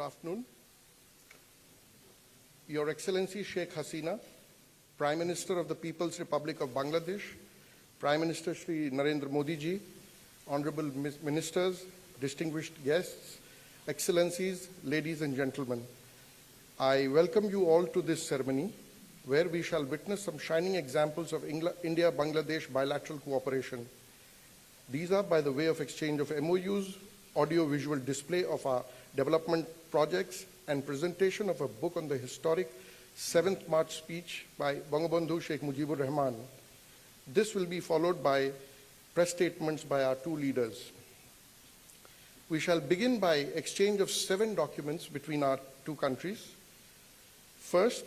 afternoon. Your Excellency Sheikh Hasina, Prime Minister of the People's Republic of Bangladesh, Prime Minister Shri Narendra Modi ji, Honorable Ministers, distinguished guests, Excellencies, ladies and gentlemen, I welcome you all to this ceremony where we shall witness some shining examples of India-Bangladesh bilateral cooperation. These are by the way of exchange of MOUs, audio-visual display of our development projects, and presentation of a book on the historic 7th March speech by Bangabandhu Sheikh Mujibur Rahman. This will be followed by press statements by our two leaders. We shall begin by exchange of 7 documents between our two countries. First,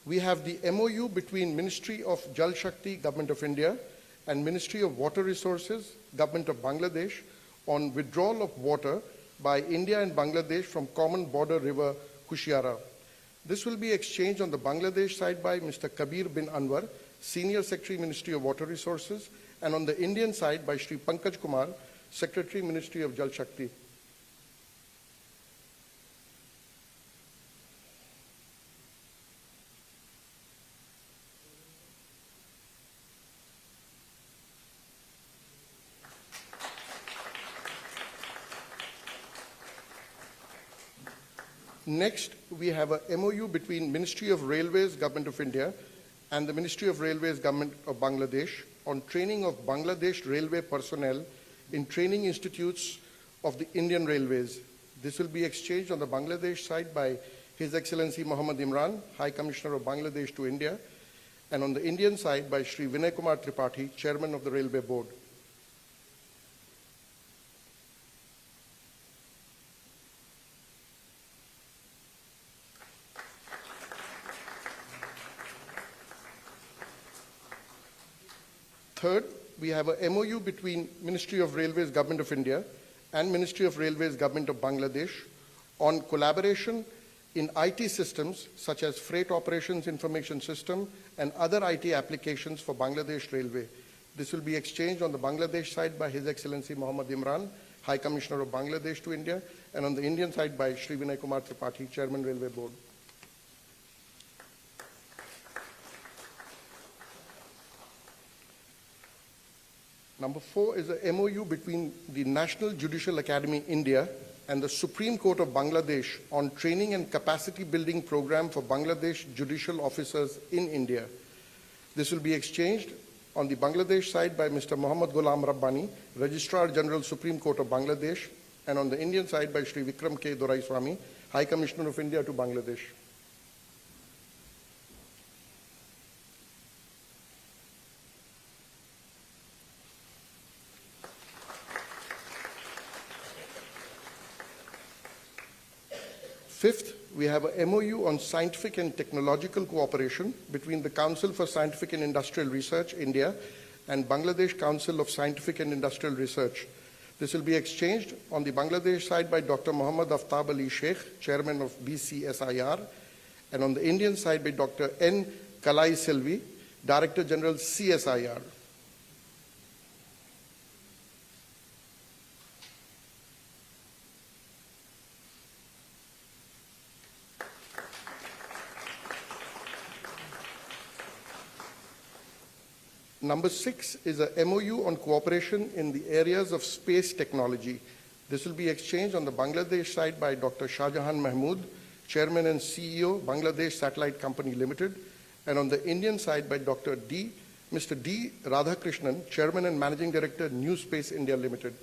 we have the MOU between Ministry of Jal Shakti, Government of India, and Ministry of Water Resources, Government of Bangladesh, on withdrawal of water by India and Bangladesh from common border river Kushiara. This will be exchanged on the Bangladesh side by Mr. Kabir bin Anwar, Senior Secretary, Ministry of Water Resources, and on the Indian side by Shri Pankaj Kumar, Secretary, Ministry of Jal Shakti. Next, we have a MOU between Ministry of Railways, Government of India, and the Ministry of Railways, Government of Bangladesh on training of Bangladesh railway personnel in training institutes of the Indian Railways. This will be exchanged on the Bangladesh side by His Excellency Muhammad Imran, High Commissioner of Bangladesh to India, and on the Indian side by Shri Vinay Kumar Tripathi, Chairman of the Railway Board. Third, we have a MOU between Ministry of Railways, Government of India, and Ministry of Railways, Government of Bangladesh on collaboration in IT systems such as Freight Operations Information System and other IT applications for Bangladesh Railway. This will be exchanged on the Bangladesh side by His Excellency Muhammad Imran, High Commissioner of Bangladesh to India, and on the Indian side by Shri Vinay Kumar Tripathi, Chairman, Railway Board. Number 4 is a MOU between the National Judicial Academy, India, and the Supreme Court of Bangladesh on training and capacity building program for Bangladesh judicial officers in India. This will be exchanged on the Bangladesh side by Mr. Muhammad Ghulam Rabbani, Registrar General, Supreme Court of Bangladesh, and on the Indian side by Shri Vikram K. Doraiswamy, High Commissioner of India to Bangladesh. Fifth, we have a MOU on scientific and technological cooperation between the Council for Scientific and Industrial Research, India, and Bangladesh Council of Scientific and Industrial Research. This will be exchanged on the Bangladesh side by Dr. Muhammad Aftab Ali Sheikh, Chairman of BCSIR, and on the Indian side by Dr. N. Kalai Selvi, Director General CSIR. Number 6 is a MOU on cooperation in the areas of space technology. This will be exchanged on the Bangladesh side by Dr. Shahjahan Mahmood, Chairman and CEO, Bangladesh Satellite Company Limited, and on the Indian side by Mr. D. Radhakrishnan, Chairman and Managing Director, New Space India Limited.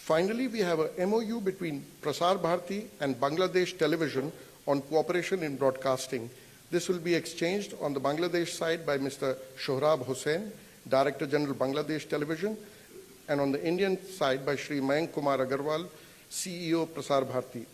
Finally, we have a MOU between Prasar Bharati and Bangladesh Television on cooperation in broadcasting. This will be exchanged on the Bangladesh side by Mr. Shohrab Hossain, Director General Bangladesh Television, and on the Indian side by Shri Mayank Kumar Agarwal, CEO Prasar Bharati.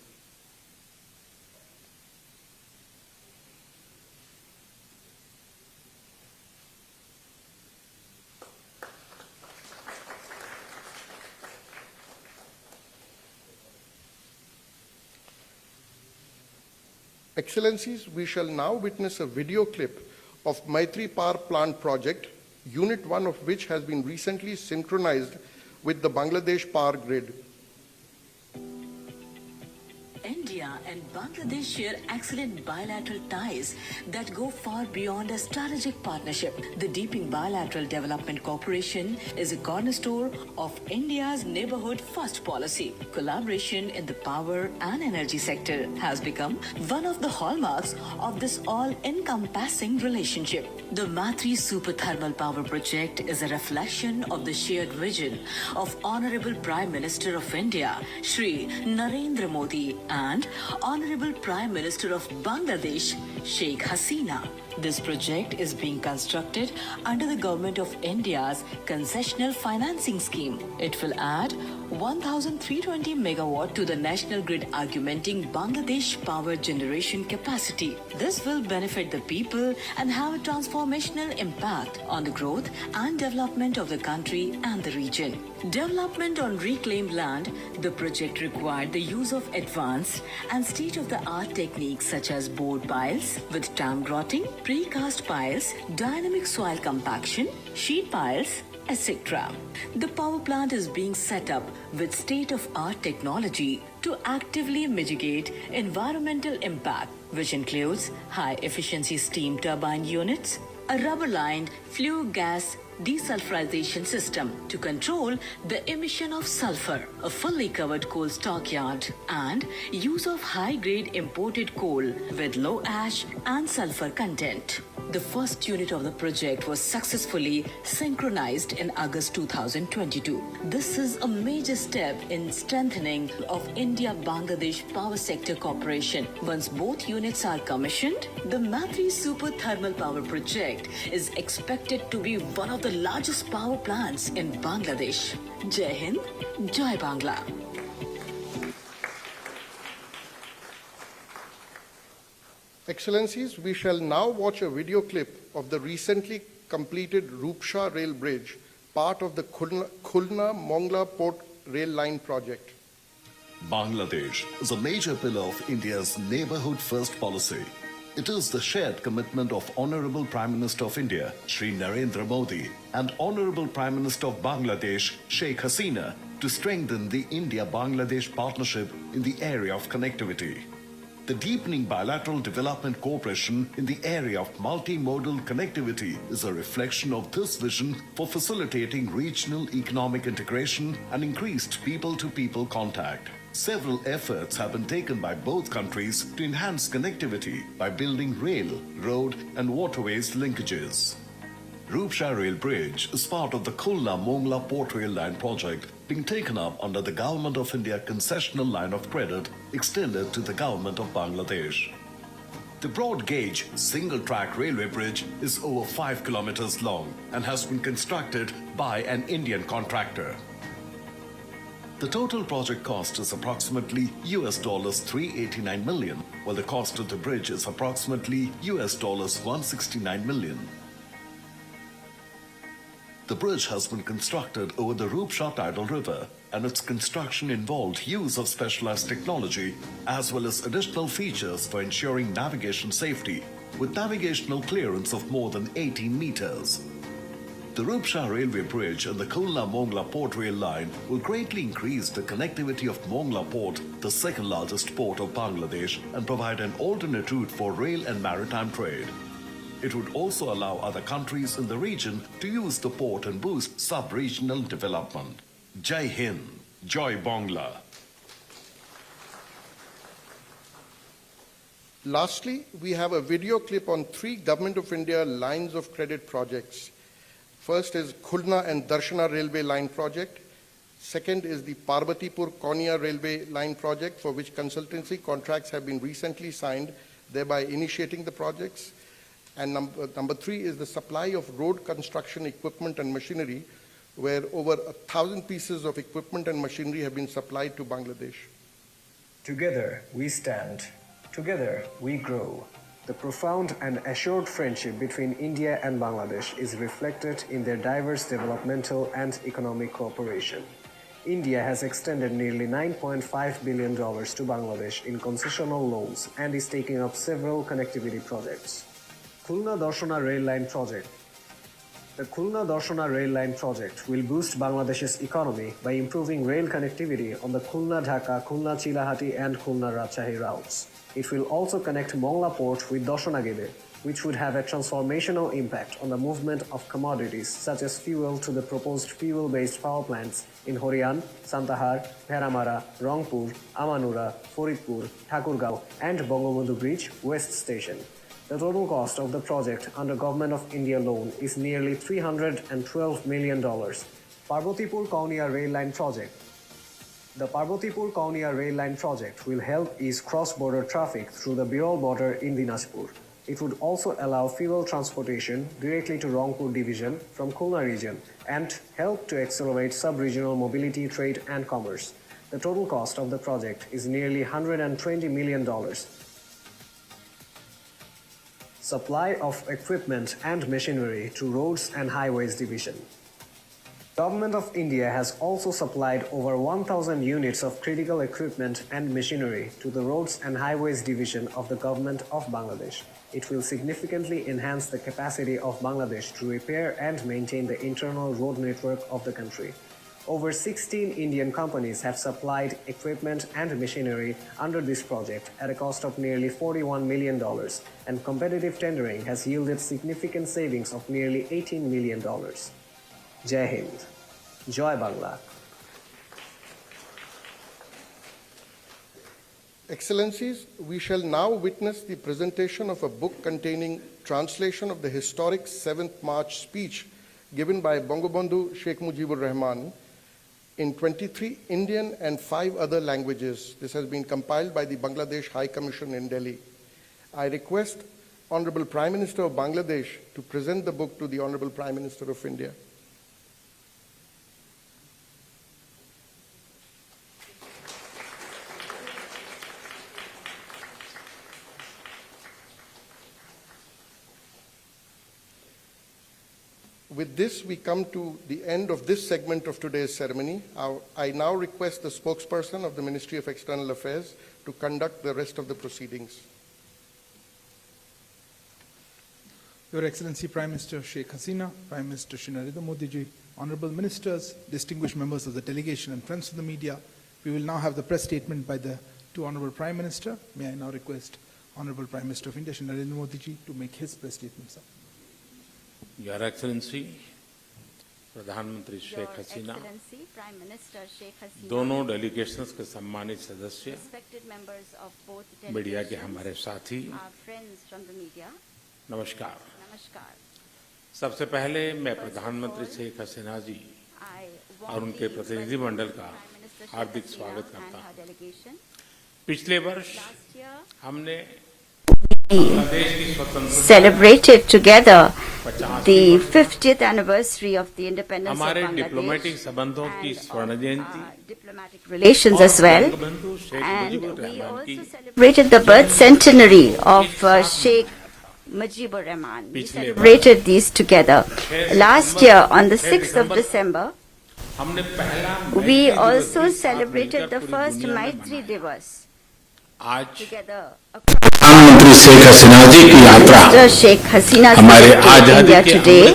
Excellencies, we shall now witness a video clip of Maitri Power Plant project, Unit 1 of which has been recently synchronized with the Bangladesh power grid. India and Bangladesh share excellent bilateral ties that go far beyond a strategic partnership. The deepening bilateral development cooperation is a cornerstone of India's neighborhood first policy. Collaboration in the power and energy sector has become one of the hallmarks of this all-encompassing relationship. The Maitri Super Thermal Power Project is a reflection of the shared vision of Honorable Prime Minister of India, Shri Narendra Modi, and Honorable Prime Minister of Bangladesh, Sheikh Hasina. This project is being constructed under the Government of India's concessional financing scheme. It will add 1,320 megawatt to the national grid, augmenting Bangladesh power generation capacity. This will benefit the people and have a transformational impact on the growth and development of the country and the region. Development on reclaimed land, the project required the use of advanced and state-of-the-art techniques such as board piles with dam grotting, precast piles, dynamic soil compaction, sheet piles, etc. The power plant is being set up with state-of-art technology to actively mitigate environmental impact, which includes high-efficiency steam turbine units, a rubber-lined flue gas desulfurization system to control the emission of sulfur, a fully covered coal stockyard, and use of high-grade imported coal with low ash and sulfur content. The first unit of the project was successfully synchronized in August 2022. This is a major step in strengthening of India-Bangladesh power sector cooperation. Once both units are commissioned, the Maitri Super Thermal Power Project is expected to be one of the largest power plants in Bangladesh. Jai Hind, Jai Bangla. Excellencies, we shall now watch a video clip of the recently completed Rupsha Rail Bridge, part of the Khulna-Mongla Port Rail Line project. Bangladesh is a major pillar of India's neighborhood first policy. It is the shared commitment of Honorable Prime Minister of India, Shri Narendra Modi, and Honorable Prime Minister of Bangladesh, Sheikh Hasina, to strengthen the India-Bangladesh partnership in the area of connectivity. The deepening bilateral development cooperation in the area of multimodal connectivity is a reflection of this vision for facilitating regional economic integration and increased people-to-people contact. Several efforts have been taken by both countries to enhance connectivity by building rail, road, and waterways linkages. Rupsha Rail Bridge is part of the Khulna-Mongla Port Rail Line project being taken up under the Government of India concessional line of credit extended to the Government of Bangladesh. The broad-gauge, single-track railway bridge is over 5 kilometers long and has been constructed by an Indian contractor. The total project cost is approximately $389 million, while the cost of the bridge is approximately $169 million. The bridge has been constructed over the Rupsha tidal river, and its construction involved use of specialized technology as well as additional features for ensuring navigation safety, with navigational clearance of more than 18 meters. The Rupsha Railway Bridge and the Khulna-Mongla Port Rail Line will greatly increase the connectivity of Mongla Port, the second largest port of Bangladesh, and provide an alternate route for rail and maritime trade. It would also allow other countries in the region to use the port and boost sub-regional development. Jai Hind, Jai Bangla. Lastly, we have a video clip on 3 Government of India lines of credit projects. First is Khulna and Darshana Railway Line project. Second is the Parbatipur-Konya Railway Line project, for which consultancy contracts have been recently signed, thereby initiating the projects. And number 3 is the supply of road construction equipment and machinery, where over 1,000 pieces of equipment and machinery have been supplied to Bangladesh. Together we stand. Together we grow. The profound and assured friendship between India and Bangladesh is reflected in their diverse developmental and economic cooperation. India has extended nearly $9.5 billion to Bangladesh in concessional loans and is taking up several connectivity projects. Khulna Darshana Rail Line Project. The Khulna Darshana Rail Line project will boost Bangladesh's economy by improving rail connectivity on the Khulna-Dhaka, Khulna-Chilahati and Khulna-Rajshahi routes. It will also connect Mongla port with Darshana, which would have a transformational impact on the movement of commodities such as fuel to the proposed fuel-based power plants in Horian, Santahar, Bheramara, Rangpur, Amanura, Faridpur, Thakurgaon and Bangabandhu Bridge West Station. The total cost of the project under Government of India loan is nearly $312 million. Parbatipur-Kaunia Rail Line Project. The Parbatipur-Kaunia Rail Line project will help ease cross-border traffic through the Birol border in Dinajpur. It would also allow fuel transportation directly to Rangpur division from Khulna region and help to accelerate sub-regional mobility, trade and commerce. The total cost of the project is nearly $120 million. Supply of equipment and machinery to Roads and Highways Division. Government of India has also supplied over 1,000 units of critical equipment and machinery to the Roads and Highways Division of the Government of Bangladesh. It will significantly enhance the capacity of Bangladesh to repair and maintain the internal road network of the country. Over 16 Indian companies have supplied equipment and machinery under this project at a cost of nearly $41 million, and competitive tendering has yielded significant savings of nearly $18 million. Jai Hind. Joy Bangla. Excellencies, we shall now witness the presentation of a book containing translation of the historic 7th March speech given by Bangabandhu Sheikh Mujibur Rahman in 23 Indian and 5 other languages. This has been compiled by the Bangladesh High Commission in Delhi. I request Honorable Prime Minister of Bangladesh to present the book to the Honorable Prime Minister of India. With this, we come to the end of this segment of today's ceremony. I now request the spokesperson of the Ministry of External Affairs to conduct the rest of the proceedings. Your Excellency Prime Minister Sheikh Hasina, Prime Minister Shri Narendra Modi ji, Honorable Ministers, distinguished members of the delegation and friends of the media, we will now have the press statement by the two Honorable Prime Minister. May I now request Honorable Prime Minister of India Shri Narendra Modi ji to make his press statement, sir. Your Excellency, प्रधानमंत्री शेख हसीना, दोनों delegations के सम्मानित सदस्य, media के हमारे साथी, नमस्कार। सबसे पहले मैं प्रधानमंत्री शेख हसीना जी और उनके प्रतिनिधि मंडल का हार्दिक स्वागत करता हूं। पिछले वर्ष हमने celebrated together the 50th anniversary of the independence of Bangladesh and diplomatic relations as well, and we also celebrated the birth centenary of Sheikh Mujibur Rahman. We celebrated these together. Last year on the 6th of December, we also celebrated the first Maitri Divas together. प्रधानमंत्री शेख हसीना जी की यात्रा Sheikh Hasina's visit to India today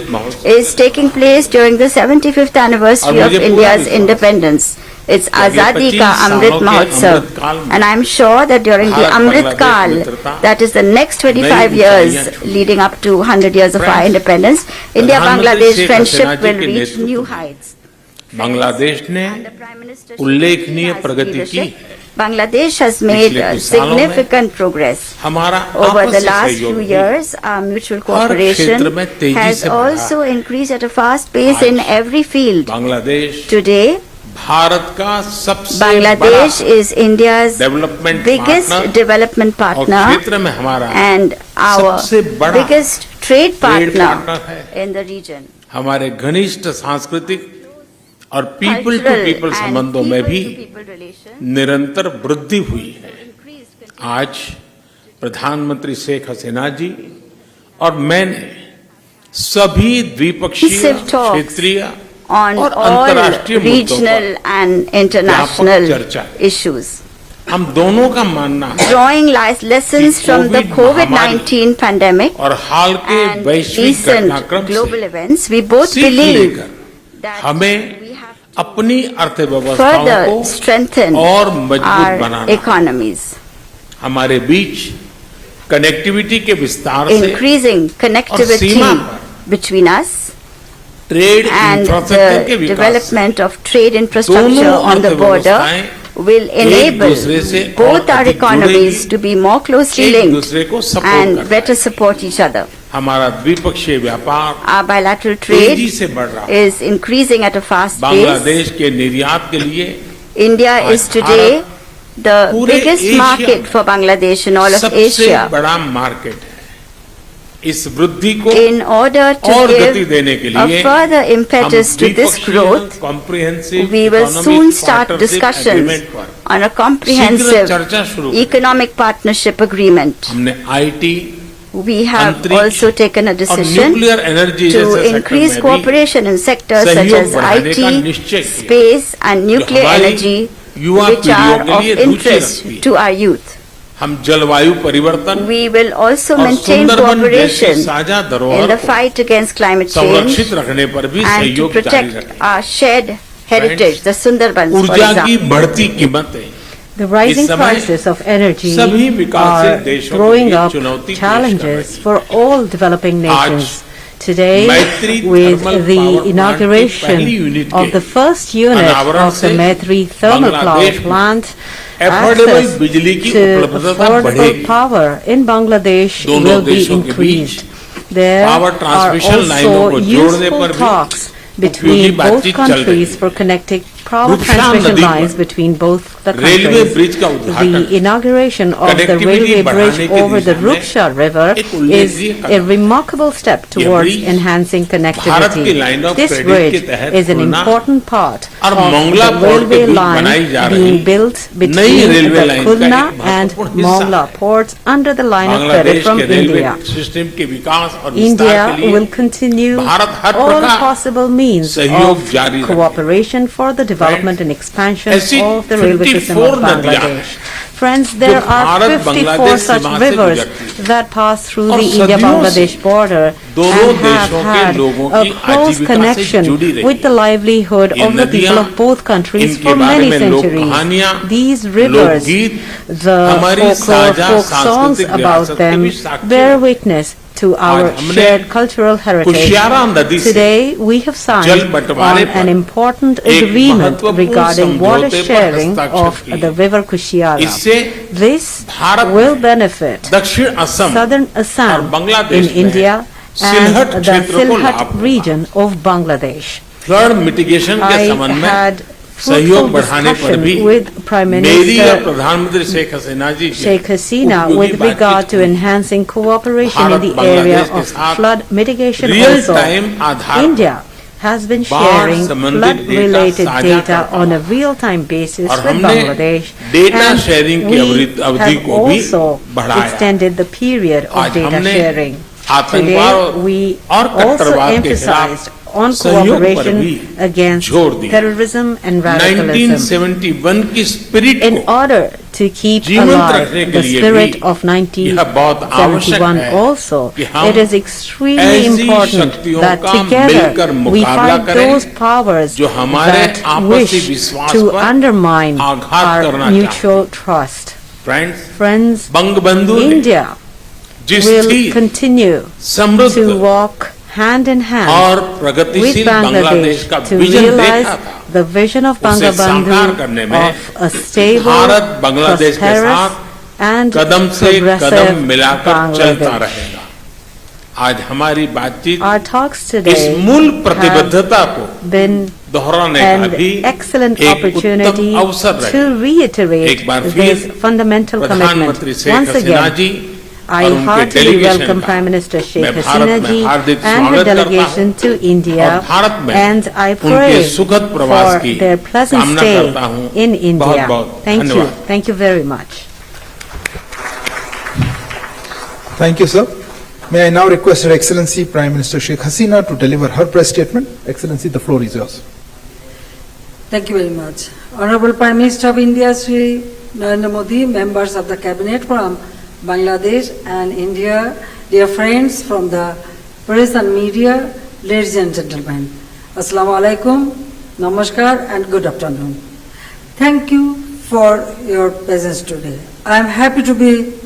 is taking place during the 75th anniversary of India's independence. It's Azadi Ka Amrit Mahotsav, and I'm sure that during the Amrit Kal, that is the next 25 years leading up to 100 years of our independence, India-Bangladesh friendship will reach new heights. Bangladesh ने उल्लेखनीय प्रगति की। Bangladesh has made significant progress. Over the last few years, our mutual cooperation has also increased at a fast pace in every field. Today, Bangladesh is India's biggest development partner and our biggest trade partner in the region. हमारे घनिष्ठ सांस्कृतिक और people to people संबंधों में भी निरंतर वृद्धि हुई है। आज प्रधानमंत्री शेख हसीना जी और मैंने सभी द्विपक्षीय, क्षेत्रीय on और all अंतर्राष्ट्रीय मुद्दों regional पर and व्यापक international चर्चा है। issues. हम दोनों का मानना है Drawing lessons कि from the Covid COVID-19 pandemic और हाल के and वैश्विक recent घटनाक्रम global से events, we both सीख believe लेकर that हमें we have अपनी अर्थव्यवस्थाओं further को strengthen और मजबूत our बनाना है। economies. हमारे बीच कनेक्टिविटी के विस्तार से Increasing connectivity सीमा पर between us trade and infrastructure के the Vikas development of trade infrastructure दोनों on the border अर्थव्यवस्थाएं will enable दूसरे से both और our अधिक economies जुड़ेगी, to be more closely एक linked दूसरे को सपोर्ट and करना better है। support each other. हमारा द्विपक्षीय व्यापार Our bilateral तेजी trade से बढ़ रहा है। is increasing at a fast pace. Bangladesh के निर्यात के लिए India आज is today the पूरे biggest एशिया market में for Bangladesh in all of सबसे Asia. बड़ा मार्केट है। इस वृद्धि को In order to और गति give देने के a लिए further impetus to this growth, we will soon start discussions on a comprehensive चर्चा शुरू करें। economic partnership agreement. हमने आईटी We have अंतरिक्ष also taken a और decision न्यूक्लियर एनर्जी to जैसे increase सेक्टर में भी cooperation in sectors such सहयोग as बढ़ाने का IT, निश्चय किया। space and nuclear हमारी energy, युवा which पीढ़ियों are के of लिए रुचि interest रखती है। to our youth. हम जलवायु परिवर्तन We will also और maintain सुंदरबन जैसी cooperation साझा in धरोहर the को fight against climate change संरक्षित रखने पर भी and to सहयोग जारी protect रखें। our shared heritage, the Sundarbans, for ऊर्जा की example. बढ़ती कीमतें The rising इस समय prices of energy सभी विकासशील are देशों के throwing लिए up चुनौती पेश कर challenges रही है। for all developing nations. Today, मैत्री with thermal the power plant की inauguration पहली यूनिट of के the first unit अनावरण of the से Maitri thermal power बांग्लादेश में plant, affordable access बिजली की to उपलब्धता affordable बढ़ेगी। power in Bangladesh दोनों will be देशों के बीच increased. There power are transmission लाइनों also को जोड़ने useful पर भी talks उपयोगी between both बातचीत चल रही countries है। for connecting power रुपशान transmission नदी lines पर between both the railway countries. Bridge का उद्घाटन The inauguration of the connectivity railway बढ़ाने bridge की over the दिशा में Rupsha River एक उल्लेखनीय is Kadam a remarkable step towards bridge enhancing Bharat की connectivity. line of This credit bridge के तहत is an Khulna important part और of मोंगला the पोर्ट के railway बीच line बनाई जा रही being built नई between रेलवे the लाइन का Khulna एक and महत्वपूर्ण हिस्सा Mongla है। ports under the line of credit Bangladesh from के रेलवे India. सिस्टम के विकास और विस्तार India के लिए will continue Bharat her all प्रकार possible means सहयोग of जारी रखेगा। cooperation for the development and expansion ऐसी of the railway system of 54 नदियां Bangladesh. Friends, there जो are भारत 54 बांग्लादेश such सीमा से rivers गुजरती हैं। that pass through और the सदियों India-Bangladesh से border दोनों and have देशों के had लोगों a की close आजीविका से connection जुड़ी रही with the है। livelihood ये of the people नदियां, of both countries इनके for बारे many में लोक centuries. कहानियां, These rivers, लोकगीत, the हमारी folklore, साझा folk songs सांस्कृतिक about विरासत के them भी साक्षी bear हैं। witness to our आज हमने shared cultural heritage. कुशियारा नदी से Today, we have signed जल on बंटवारे पर an important एक agreement महत्वपूर्ण regarding water समझौते पर sharing हस्ताक्षर of किए। the river Kushiara. इससे This भारत will में benefit दक्षिण असम southern और Assam बांग्लादेश in में India सिलहट and the क्षेत्र को लाभ Silhat होगा। region of Bangladesh. Flood mitigation के I संबंध में had सहयोग fruitful बढ़ाने पर भी discussion with Prime मेरी और Minister प्रधानमंत्री शेख हसीना जी की Sheikh Hasina उपयोगी with regard बातचीत to हुई। enhancing cooperation in Bharat the Bangladesh area के of साथ flood mitigation real also. Time Aadhaar India has been बाढ़ sharing संबंधित flood-related साझा data करता on a है। real-time basis और with हमने Bangladesh, डेटा and शेयरिंग की we अवधि have को भी also बढ़ाया। extended the period of आज data हमने sharing. आतंकवाद Today, we और also कट्टरवाद के emphasized खिलाफ on सहयोग पर cooperation भी against जोर दिया। terrorism and radicalism. 1971 की स्पिरिट In को order to keep जीवंत alive रखने के the लिए spirit भी of यह बहुत आवश्यक 1971 है also, कि हम it is extremely ऐसी important शक्तियों that का together मिलकर we मुकाबला fight करें those powers जो हमारे that आपसी wish विश्वास to पर undermine आघात our करना mutual trust. Friends Friends, Bangabandhu ने India जिस will स्थिर continue समृद्ध to walk hand in hand और with प्रगतिशील बांग्लादेश Bangladesh का to विजन realize देखा था the vision of उसे साकार Bangabandhu करने में of a stable, Bharat Bangladesh के prosperous साथ and कदम से कदम progressive मिलाकर चलता Bangladesh. रहेगा। आज हमारी बातचीत Our talks इस today मूल have प्रतिबद्धता को been दोहराने का an भी excellent एक opportunity उत्तम अवसर to रहेगा। reiterate एक बार फिर this fundamental commitment. प्रधानमंत्री Sheikh Once Hasina again, ji I और उनके heartily डेलीगेशन welcome का Prime Minister Sheikh मैं Hasina भारत में ji हार्दिक and her स्वागत करता delegation हूं to India, और भारत में and I उनके pray सुखद प्रवास for की their pleasant कामना stay करता हूं। in India. बहुत-बहुत Thank you. धन्यवाद। Thank you very much. Thank you, sir. May I now request Her Excellency Prime Minister Sheikh Hasina to deliver her press statement. Excellency, the floor is yours. Thank you very much. Honorable Prime Minister of India, Shri Narendra Modi, members of the Cabinet from Bangladesh and India, dear friends from the press and media, ladies and gentlemen, Assalamu alaikum, Namaskar and good afternoon. Thank you for your presence today. I am happy to be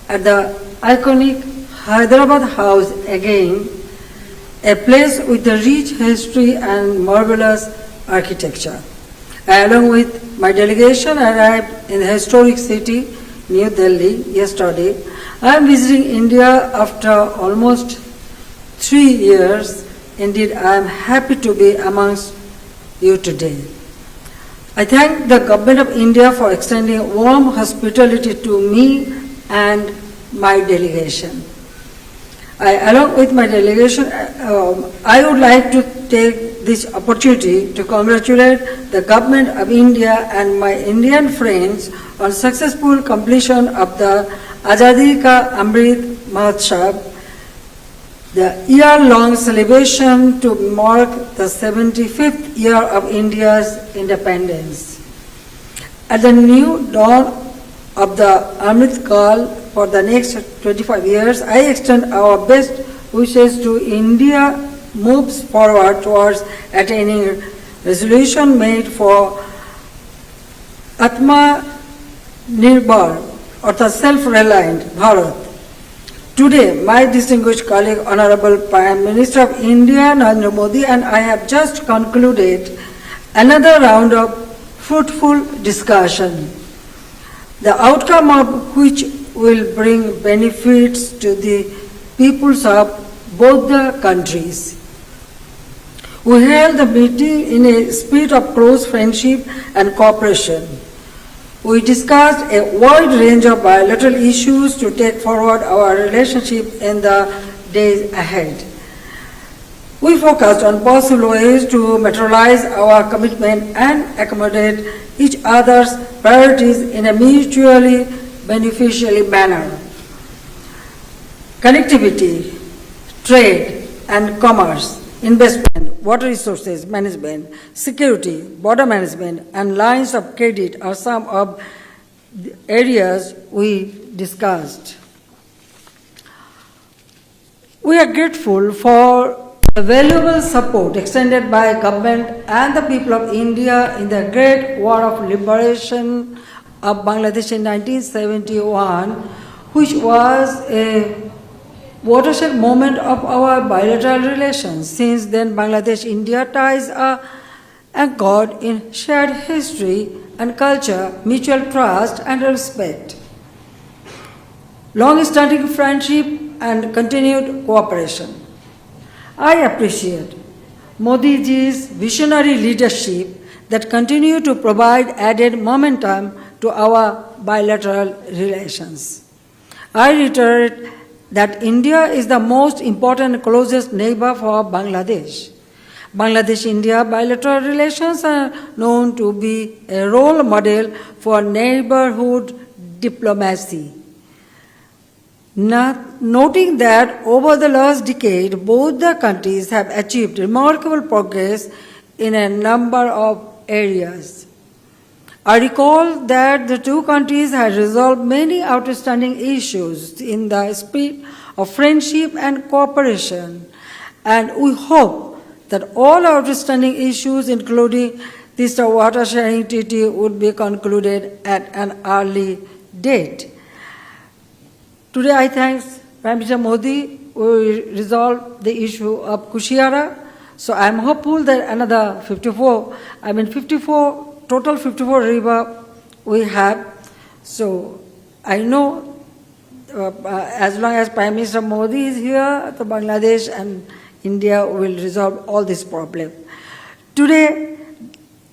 at the iconic Hyderabad House again, a place with a rich history and marvelous architecture. I, along with my delegation, arrived in the historic city, New Delhi, yesterday. I am visiting India after almost 3 years. Indeed, I am happy to be amongst you today. I thank the Government of India for extending warm hospitality to me and my delegation. Along with my delegation, I would like to take this opportunity to congratulate the Government of India and my Indian friends on successful completion of the Azadi Ka Amrit Mahotsav, the year-long celebration to mark the 75th year of India's independence. At the new dawn of the Amrit Kal for the next 25 years, I extend our best wishes to India moves forward towards attaining resolution made for Atma Nirbhar, or the self-reliant Bharat. Today, my distinguished colleague, Honorable Prime Minister of India, Narendra Modi, and I have just concluded another round of fruitful discussion, the outcome of which will bring benefits to the peoples of both the countries. We held the meeting in a spirit of close friendship and cooperation. We discussed a wide range of bilateral issues to take forward our relationship in the days ahead. We focused on possible ways to materialize our commitment and accommodate each other's priorities in a mutually beneficial manner. Connectivity, trade and commerce, investment, water resources management, security, border management, and lines of credit are some of the areas we discussed. We are grateful for the valuable support extended by government and the people of India in the Great War of Liberation of Bangladesh in 1971, which was a watershed moment of our bilateral relations. Since then, Bangladesh-India ties are anchored in shared history and culture, mutual trust and respect, long-standing friendship and continued cooperation. I appreciate Modi ji's visionary leadership that continue to provide added momentum to our bilateral relations. I reiterate that India is the most important and closest neighbor for Bangladesh. Bangladesh-India bilateral relations are known to be a role model for neighborhood diplomacy. Noting that over the last decade, both the countries have achieved remarkable progress in a number of areas. I recall that the two countries had resolved many outstanding issues in the spirit of friendship and cooperation, and we hope that all outstanding issues, including this water sharing treaty, would be concluded at an early date. Today I thank Prime Minister Modi will resolve the issue of Kushiara. So I am hopeful that another 54 total 54 river we have. So I know as long as Prime Minister Modi is here, the Bangladesh and India will resolve all this problem. Today,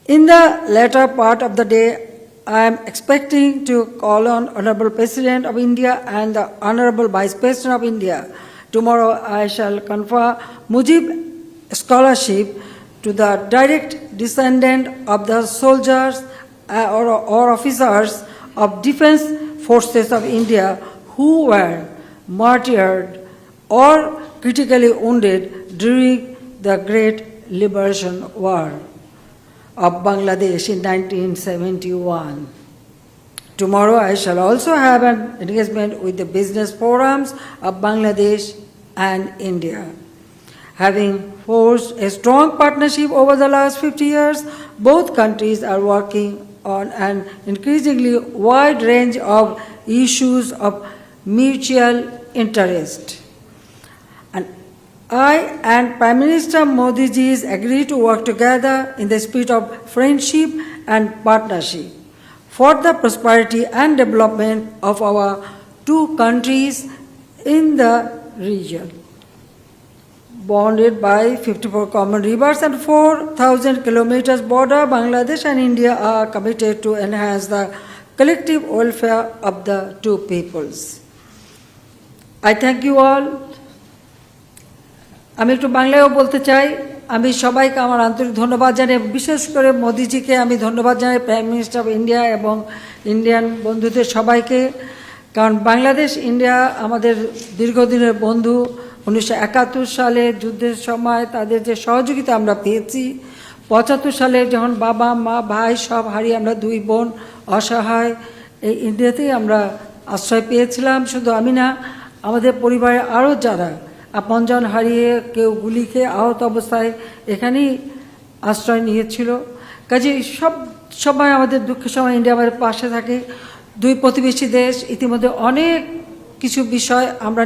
in the latter part of the day, I am expecting to call on Honorable President of India and the Honorable Vice President of India. Tomorrow I shall confer Mujib Scholarship to the direct descendant of the soldiers or officers of Defense Forces of India who were martyred or critically wounded during the Great Liberation War of Bangladesh in 1971. Tomorrow I shall also have an engagement with the business forums of Bangladesh and India. Having forged a strong partnership over the last 50 years, both countries are working on an increasingly wide range of issues of mutual interest. And I and Prime Minister Modi ji agreed to work together in the spirit of friendship and partnership for the prosperity and development of our two countries in the region. Bonded by 54 common rivers and 4,000 kilometers border, Bangladesh and India are committed to enhance the collective welfare of the two peoples. I thank you all. আমি একটু বাংলায়ও বলতে চাই, আমি সবাইকে আমার আন্তরিক ধন্যবাদ জানাই, বিশেষ করে মোদিজিকে আমি ধন্যবাদ জানাই, প্রাইম মিনিস্টার অফ ইন্ডিয়া এবং ইন্ডিয়ান বন্ধুদের সবাইকে, কারণ বাংলাদেশ ইন্ডিয়া আমাদের দীর্ঘদিনের বন্ধু। 1971 সালে যুদ্ধের সময় তাদের যে সহযোগিতা আমরা পেয়েছি, 75 সালে যখন বাবা মা ভাই সব হারিয়ে আমরা দুই বোন অসহায় এই ইন্ডিয়াতেই আমরা আশ্রয় পেয়েছিলাম। শুধু আমি না, আমাদের পরিবারে আরও যারা আপনজন হারিয়ে কেউ গুলি খেয়ে আহত অবস্থায় এখানেই আশ্রয় নিয়েছিল। কাজে সব সময় আমাদের দুঃখের সময় ইন্ডিয়া আমাদের পাশে থাকে। দুই প্রতিবেশী দেশ ইতিমধ্যে অনেক কিছু বিষয় আমরা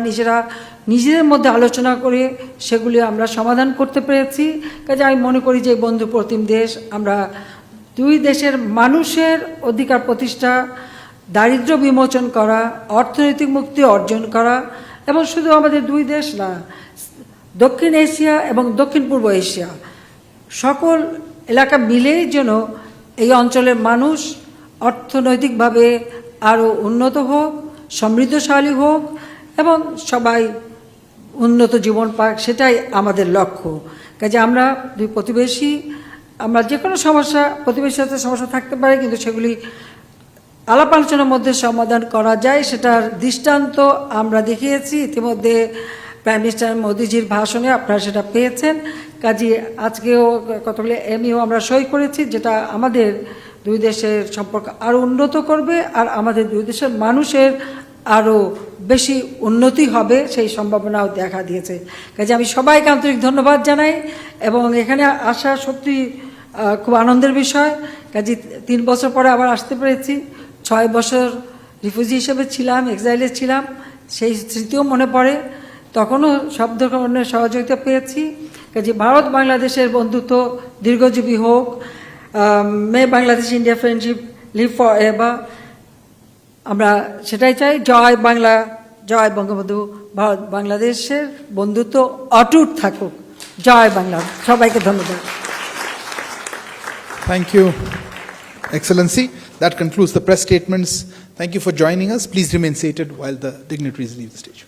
নিজেদের মধ্যে আলোচনা করে সেগুলি আমরা সমাধান করতে পেরেছি। কাজে আমি মনে করি যে বন্ধু প্রতিম দেশ, আমরা দুই দেশের মানুষের অধিকার প্রতিষ্ঠা, দারিদ্র্য বিমোচন করা, অর্থনৈতিক মুক্তি অর্জন করা, এবং শুধু আমাদের দুই দেশ না, দক্ষিণ এশিয়া এবং দক্ষিণ পূর্ব এশিয়া সকল এলাকা মিলেই যেন এই অঞ্চলের মানুষ অর্থনৈতিকভাবে আরও উন্নত হোক, সমৃদ্ধশালী হোক এবং সবাই উন্নত জীবন পাক, সেটাই আমাদের লক্ষ্য। কাজে আমরা দুই প্রতিবেশী, আমরা যে কোনো সমস্যা, প্রতিবেশীর সাথে সমস্যা থাকতে পারে, কিন্তু সেগুলি আলাপ আলোচনার মধ্যে সমাধান করা যায়, সেটার দৃষ্টান্ত আমরা দেখিয়েছি ইতিমধ্যে প্রাইম মিনিস্টার মোদিজির ভাষণে, আপনারা সেটা পেয়েছেন। কাজে আজকেও কতগুলি এমইও আমরা সই করেছি, যেটা আমাদের দুই দেশের সম্পর্ক আরও উন্নত করবে আর আমাদের দুই দেশের মানুষের আরও বেশি উন্নতি হবে, সেই সম্ভাবনাও দেখা দিয়েছে। কাজে আমি সবাইকে আন্তরিক ধন্যবাদ জানাই এবং এখানে আসা সত্যি খুব আনন্দের বিষয়। কাজে 3 বছর পরে আবার আসতে পেরেছি। 6 বছর রিফিউজি হিসেবে ছিলাম, এক্সাইলে ছিলাম, সেই স্মৃতিও মনে পড়ে। তখনও সব ধরনের সহযোগিতা পেয়েছি। কাজে ভারত বাংলাদেশের বন্ধুত্ব দীর্ঘজীবী হোক। May Bangladesh India friendship live forever, আমরা সেটাই চাই। জয় বাংলা, জয় বঙ্গবন্ধু। ভারত বাংলাদেশের বন্ধুত্ব অটুট থাকুক। জয় বাংলা। সবাইকে ধন্যবাদ। Thank you, Excellency. That concludes the press statements. Thank you for joining us. Please remain seated while the dignitaries leave the stage.